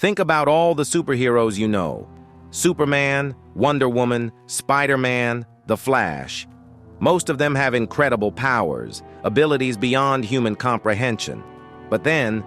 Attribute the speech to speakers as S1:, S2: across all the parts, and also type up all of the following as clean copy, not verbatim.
S1: Think about all the superheroes you know. Superman, Wonder Woman, Spider-Man, The Flash. Most of them have incredible powers, abilities beyond human comprehension. But then,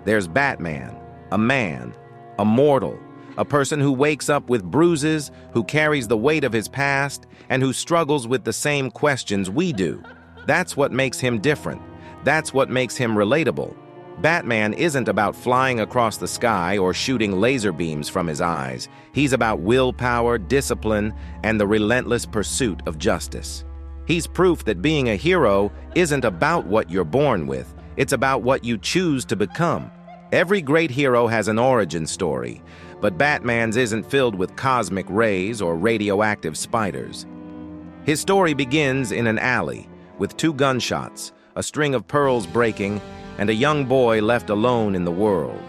S1: there's Batman, a man, a mortal, a person who wakes up with bruises, who carries the weight of his past, and who struggles with the same questions we do. That's what makes him different. That's what makes him relatable. Batman isn't about flying across the sky or shooting laser beams from his eyes. He's about willpower, discipline, and the relentless pursuit of justice. He's proof that being a hero isn't about what you're born with. It's about what you choose to become. Every great hero has an origin story, but Batman's isn't filled with cosmic rays or radioactive spiders. His story begins in an alley, with 2 gunshots, a string of pearls breaking, and a young boy left alone in the world.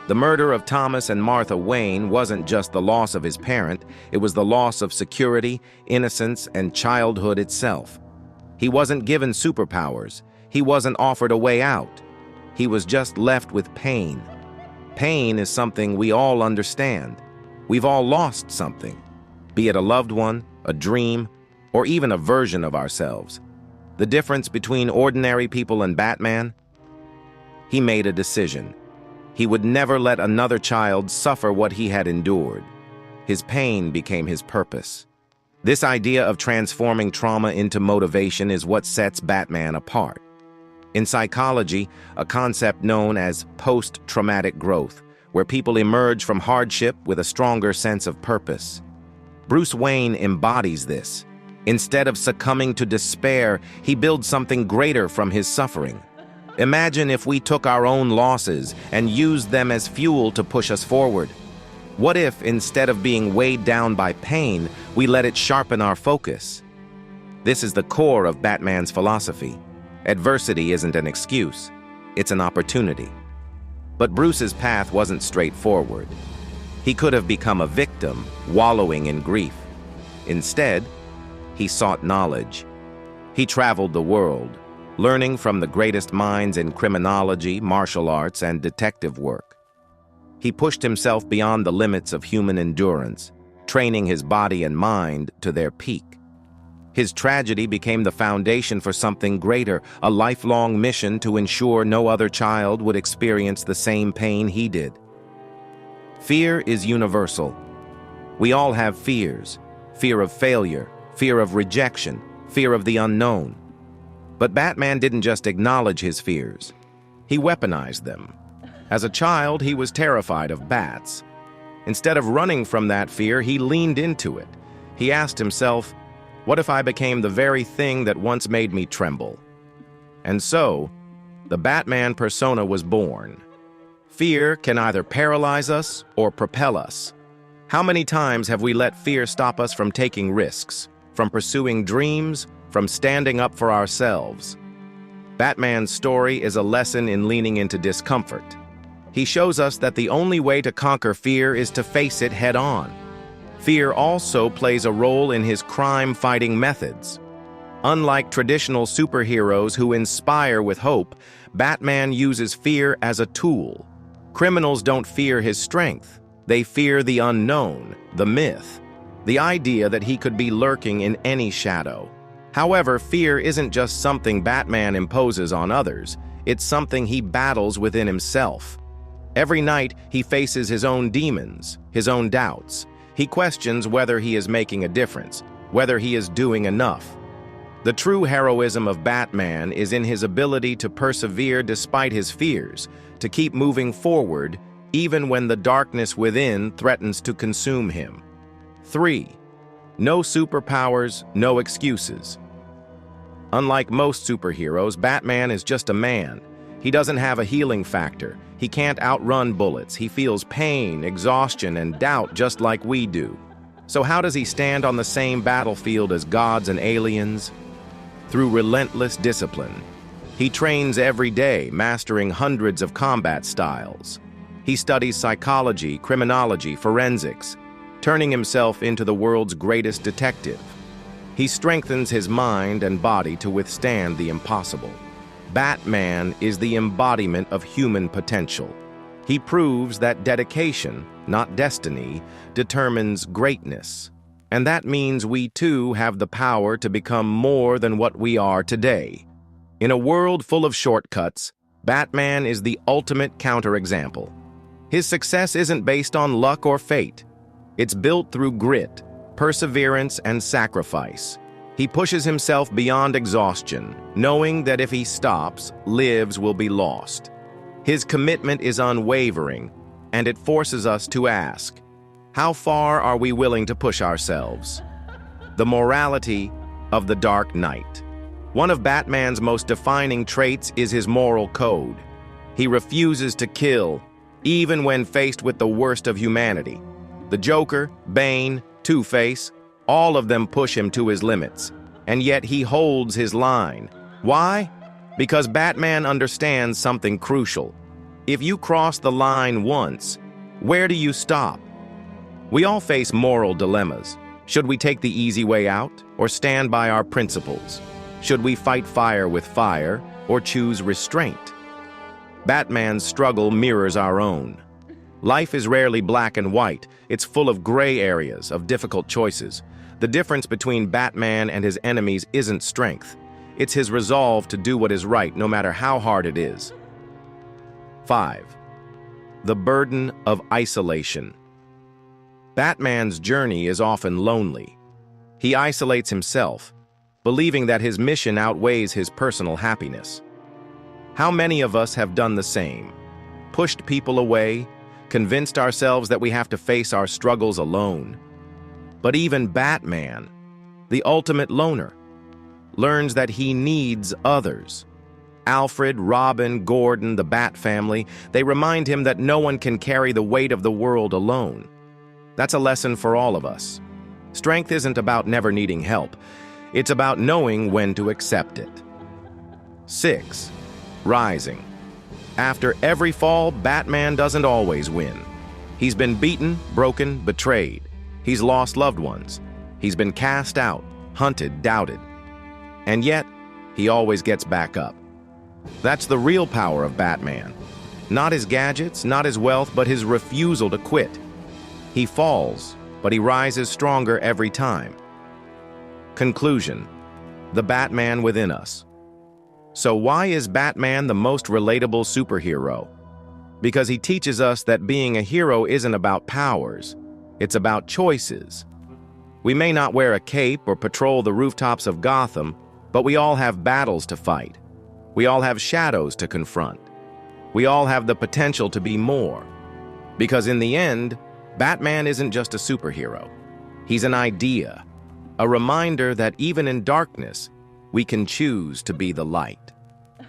S1: The murder of Thomas and Martha Wayne wasn't just the loss of his parent, it was the loss of security, innocence, and childhood itself. He wasn't given superpowers. He wasn't offered a way out. He was just left with pain. Pain is something we all understand. We've all lost something, be it a loved one, a dream, or even a version of ourselves. The difference between ordinary people and Batman? He made a decision. He would never let another child suffer what he had endured. His pain became his purpose. This idea of transforming trauma into motivation is what sets Batman apart. In psychology, a concept known as post-traumatic growth, where people emerge from hardship with a stronger sense of purpose. Bruce Wayne embodies this. Instead of succumbing to despair, he builds something greater from his suffering. Imagine if we took our own losses and used them as fuel to push us forward. What if, instead of being weighed down by pain, we let it sharpen our focus? This is the core of Batman's philosophy. Adversity isn't an excuse, it's an opportunity. But Bruce's path wasn't straightforward. He could have become a victim, wallowing in grief. Instead, he sought knowledge. He traveled the world, learning from the greatest minds in criminology, martial arts, and detective work. He pushed himself beyond the limits of human endurance, training his body and mind to their peak. His tragedy became the foundation for something greater, a lifelong mission to ensure no other child would experience the same pain he did. Fear is universal. We all have fears: fear of failure, fear of rejection, fear of the unknown. But Batman didn't just acknowledge his fears. He weaponized them. As a child, he was terrified of bats. Instead of running from that fear, he leaned into it. He asked himself, what if I became the very thing that once made me tremble? And so, the Batman persona was born. Fear can either paralyze us or propel us. How many times have we let fear stop us from taking risks, from pursuing dreams, from standing up for ourselves? Batman's story is a lesson in leaning into discomfort. He shows us that the only way to conquer fear is to face it head-on. Fear also plays a role in his crime-fighting methods. Unlike traditional superheroes who inspire with hope, Batman uses fear as a tool. Criminals don't fear his strength. They fear the unknown, the myth, the idea that he could be lurking in any shadow. However, fear isn't just something Batman imposes on others. It's something he battles within himself. Every night, he faces his own demons, his own doubts. He questions whether he is making a difference, whether he is doing enough. The true heroism of Batman is in his ability to persevere despite his fears, to keep moving forward even when the darkness within threatens to consume him. 3. No superpowers, no excuses. Unlike most superheroes, Batman is just a man. He doesn't have a healing factor. He can't outrun bullets. He feels pain, exhaustion, and doubt just like we do. So how does he stand on the same battlefield as gods and aliens? Through relentless discipline. He trains every day, mastering hundreds of combat styles. He studies psychology, criminology, forensics, turning himself into the world's greatest detective. He strengthens his mind and body to withstand the impossible. Batman is the embodiment of human potential. He proves that dedication, not destiny, determines greatness. And that means we too have the power to become more than what we are today. In a world full of shortcuts, Batman is the ultimate counterexample. His success isn't based on luck or fate. It's built through grit, perseverance, and sacrifice. He pushes himself beyond exhaustion, knowing that if he stops, lives will be lost. His commitment is unwavering, and it forces us to ask, how far are we willing to push ourselves? The morality of the Dark Knight. One of Batman's most defining traits is his moral code. He refuses to kill, even when faced with the worst of humanity. The Joker, Bane, Two-Face, all of them push him to his limits, and yet he holds his line. Why? Because Batman understands something crucial. If you cross the line once, where do you stop? We all face moral dilemmas. Should we take the easy way out, or stand by our principles? Should we fight fire with fire, or choose restraint? Batman's struggle mirrors our own. Life is rarely black and white. It's full of gray areas, of difficult choices. The difference between Batman and his enemies isn't strength. It's his resolve to do what is right, no matter how hard it is. 5. The burden of isolation. Batman's journey is often lonely. He isolates himself, believing that his mission outweighs his personal happiness. How many of us have done the same? Pushed people away, convinced ourselves that we have to face our struggles alone. But even Batman, the ultimate loner, learns that he needs others. Alfred, Robin, Gordon, the Bat family, they remind him that no one can carry the weight of the world alone. That's a lesson for all of us. Strength isn't about never needing help. It's about knowing when to accept it. 6. Rising. After every fall, Batman doesn't always win. He's been beaten, broken, betrayed. He's lost loved ones. He's been cast out, hunted, doubted. And yet, he always gets back up. That's the real power of Batman. Not his gadgets, not his wealth, but his refusal to quit. He falls, but he rises stronger every time. Conclusion: the Batman within us. So why is Batman the most relatable superhero? Because he teaches us that being a hero isn't about powers, it's about choices. We may not wear a cape or patrol the rooftops of Gotham, but we all have battles to fight. We all have shadows to confront. We all have the potential to be more. Because in the end, Batman isn't just a superhero. He's an idea, a reminder that even in darkness, we can choose to be the light.